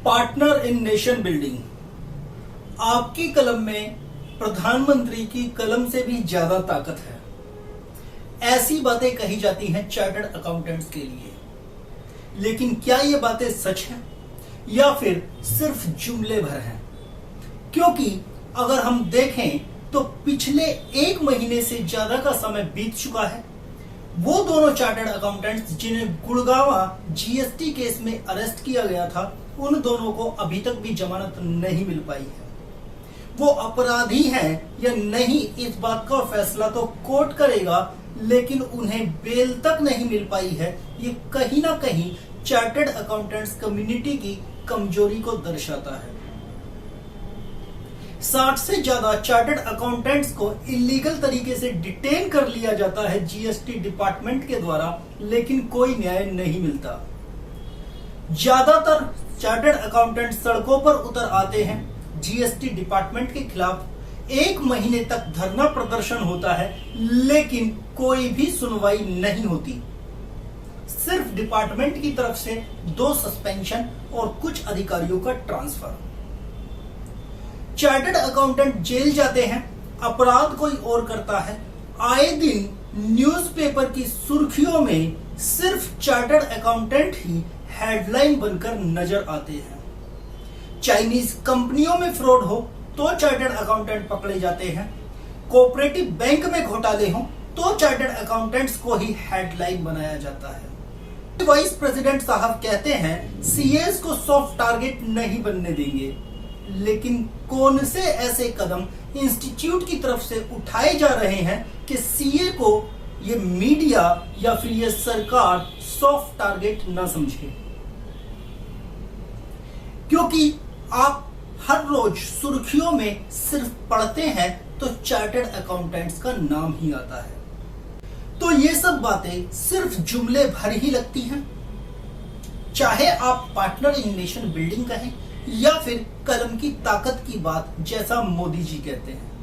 Partner in nation building. आपकी कलम में प्रधानमंत्री की कलम से भी ज्यादा ताकत है, ऐसी बातें कही जाती हैं चार्टर्ड अकाउंटेंट्स के लिए। लेकिन क्या ये बातें सच हैं या फिर सिर्फ जुमले भर हैं? क्योंकि अगर हम देखें तो पिछले 1 महीने से ज्यादा का समय बीत चुका है। वो दोनों चार्टर्ड अकाउंटेंट्स जिन्हें गुड़गावा जीएसटी केस में अरेस्ट किया गया था, उन दोनों को अभी तक भी जमानत नहीं मिल पाई है। वो अपराधी हैं या नहीं, इस बात का फैसला तो कोर्ट करेगा, लेकिन उन्हें बेल तक नहीं मिल पाई है। ये कहीं ना कहीं चार्टर्ड अकाउंटेंट्स कम्युनिटी की कमजोरी को दर्शाता है। 60 से ज्यादा चार्टर्ड अकाउंटेंट्स को इलीगल तरीके से डिटेन कर लिया जाता है जीएसटी डिपार्टमेंट के द्वारा, लेकिन कोई न्याय नहीं मिलता। ज्यादातर चार्टर्ड अकाउंटेंट सड़कों पर उतर आते हैं जीएसटी डिपार्टमेंट के खिलाफ। 1 महीने तक धरना प्रदर्शन होता है, लेकिन कोई भी सुनवाई नहीं होती। सिर्फ डिपार्टमेंट की तरफ से 2 सस्पेंशन और कुछ अधिकारियों का ट्रांसफर। चार्टर्ड अकाउंटेंट जेल जाते हैं, अपराध कोई और करता है। आए दिन न्यूज़पेपर की सुर्खियों में सिर्फ चार्टर्ड अकाउंटेंट ही हेडलाइन बनकर नजर आते हैं। चाइनीज कंपनियों में फ्रॉड हो तो चार्टर्ड अकाउंटेंट पकड़े जाते हैं। कोऑपरेटिव बैंक में घोटाले हो तो चार्टर्ड अकाउंटेंट्स को ही हेडलाइन बनाया जाता है। वाइस प्रेसिडेंट साहब कहते हैं सीएस को सॉफ्ट टारगेट नहीं बनने देंगे, लेकिन कौन से ऐसे कदम इंस्टीट्यूट की तरफ से उठाए जा रहे हैं कि सीए को ये मीडिया या फिर ये सरकार सॉफ्ट टारगेट न समझे? क्योंकि आप हर रोज सुर्खियों में सिर्फ पढ़ते हैं तो चार्टर्ड अकाउंटेंट्स का नाम ही आता है। तो ये सब बातें सिर्फ जुमले भर ही लगती हैं। चाहे आप पार्टनर इन नेशन बिल्डिंग कहें या फिर कलम की ताकत की बात, जैसा मोदी जी कहते हैं।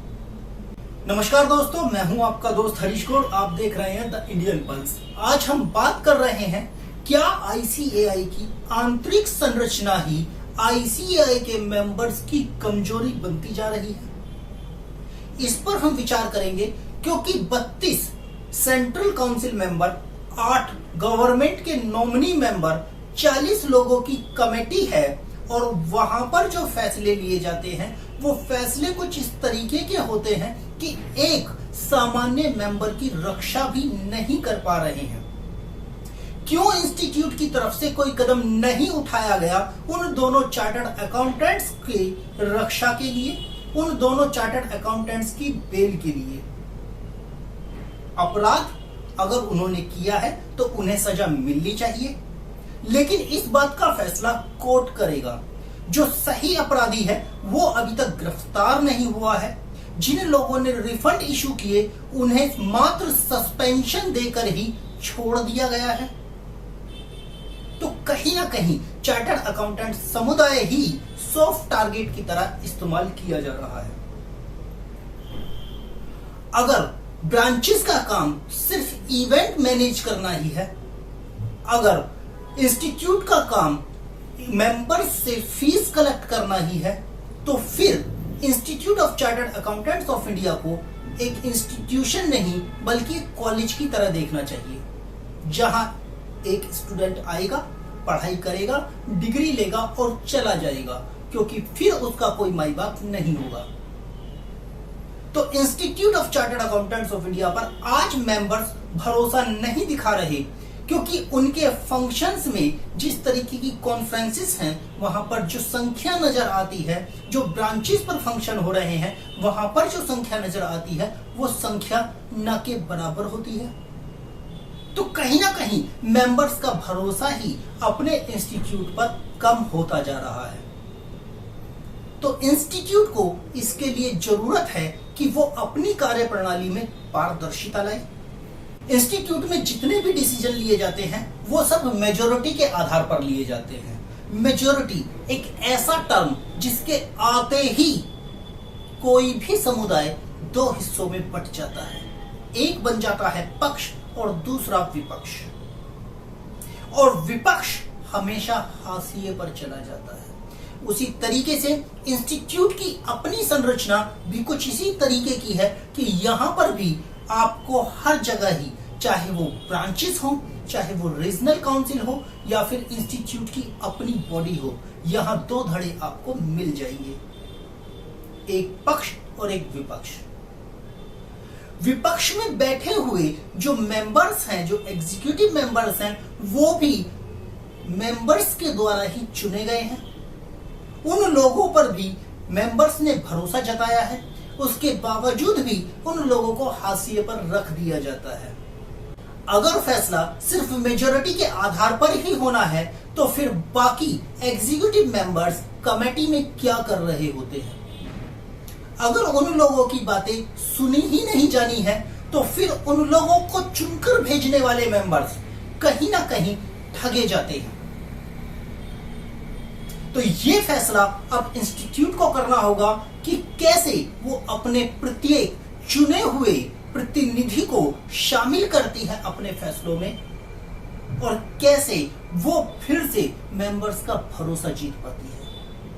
नमस्कार दोस्तों, मैं हूं आपका दोस्त हरीश गौड़। आप देख रहे हैं द इंडियन पल्स। आज हम बात कर रहे हैं, क्या आईसीएआई की आंतरिक संरचना ही आईसीएआई के मेंबर्स की कमजोरी बनती जा रही है? इस पर हम विचार करेंगे, क्योंकि 32 सेंट्रल काउंसिल मेंबर, 8 गवर्नमेंट के नॉमिनी मेंबर, 40 लोगों की कमेटी है और वहां पर जो फैसले लिए जाते हैं वो फैसले कुछ इस तरीके के होते हैं कि एक सामान्य मेंबर की रक्षा भी नहीं कर पा रहे हैं। क्यों इंस्टीट्यूट की तरफ से कोई कदम नहीं उठाया गया उन दोनों चार्टर्ड अकाउंटेंट्स की रक्षा के लिए, उन दोनों चार्टर्ड अकाउंटेंट्स की बेल के लिए? अपराध अगर उन्होंने किया है तो उन्हें सजा मिलनी चाहिए, लेकिन इस बात का फैसला कोर्ट करेगा। जो सही अपराधी है वो अभी तक गिरफ्तार नहीं हुआ है। जिन लोगों ने रिफंड इशू किए उन्हें मात्र सस्पेंशन देकर ही छोड़ दिया गया है। तो कहीं ना कहीं चार्टर्ड अकाउंटेंट समुदाय ही सॉफ्ट टारगेट की तरह इस्तेमाल किया जा रहा है। अगर ब्रांचेस का काम सिर्फ इवेंट मैनेज करना ही है, अगर इंस्टीट्यूट का काम मेंबर्स से फीस कलेक्ट करना ही है, तो फिर institute of chartered accountants of India को एक इंस्टीट्यूशन नहीं बल्कि एक कॉलेज की तरह देखना चाहिए, जहां एक स्टूडेंट आएगा, पढ़ाई करेगा, डिग्री लेगा और चला जाएगा, क्योंकि फिर उसका कोई माई बाप नहीं होगा। तो institute of chartered accountants of India पर आज मेंबर्स भरोसा नहीं दिखा रहे, क्योंकि उनके फंक्शंस में जिस तरीके की कॉन्फ्रेंसेस हैं, वहां पर जो संख्या नजर आती है, जो ब्रांचेस पर फंक्शन हो रहे हैं वहां पर जो संख्या नजर आती है, वो संख्या न के बराबर होती है। तो कहीं ना कहीं मेंबर्स का भरोसा ही अपने इंस्टीट्यूट पर कम होता जा रहा है। तो इंस्टीट्यूट को इसके लिए जरूरत है कि वो अपनी कार्यप्रणाली में पारदर्शिता लाए। इंस्टीट्यूट में जितने भी डिसीजन लिए जाते हैं वो सब मेजॉरिटी के आधार पर लिए जाते हैं। मेजॉरिटी एक ऐसा टर्म जिसके आते ही कोई भी समुदाय 2 हिस्सों में बंट जाता है। एक बन जाता है पक्ष और दूसरा विपक्ष, और विपक्ष हमेशा हाशिए पर चला जाता है। उसी तरीके से इंस्टीट्यूट की अपनी संरचना भी कुछ इसी तरीके की है कि यहां पर भी आपको हर जगह ही, चाहे वो ब्रांचेस हो, चाहे वो रीजनल काउंसिल हो या फिर इंस्टीट्यूट की अपनी बॉडी हो, यहां दो धड़े आपको मिल जाएंगे, एक पक्ष और एक विपक्ष। विपक्ष में बैठे हुए जो मेंबर्स हैं, जो एग्जीक्यूटिव मेंबर्स हैं, वो भी मेंबर्स के द्वारा ही चुने गए हैं। उन लोगों पर भी मेंबर्स ने भरोसा जताया है, उसके बावजूद भी उन लोगों को हाशिए पर रख दिया जाता है। अगर फैसला सिर्फ मेजॉरिटी के आधार पर ही होना है तो फिर बाकी एग्जीक्यूटिव मेंबर्स कमेटी में क्या कर रहे होते हैं? अगर उन लोगों की बातें सुनी ही नहीं जानी है तो फिर उन लोगों को चुनकर भेजने वाले मेंबर्स कहीं ना कहीं ठगे जाते हैं। तो यह फैसला अब इंस्टीट्यूट को करना होगा कि कैसे वो अपने प्रत्येक चुने हुए प्रतिनिधि को शामिल करती है अपने फैसलों में और कैसे वो फिर से मेंबर्स का भरोसा जीत पाती है।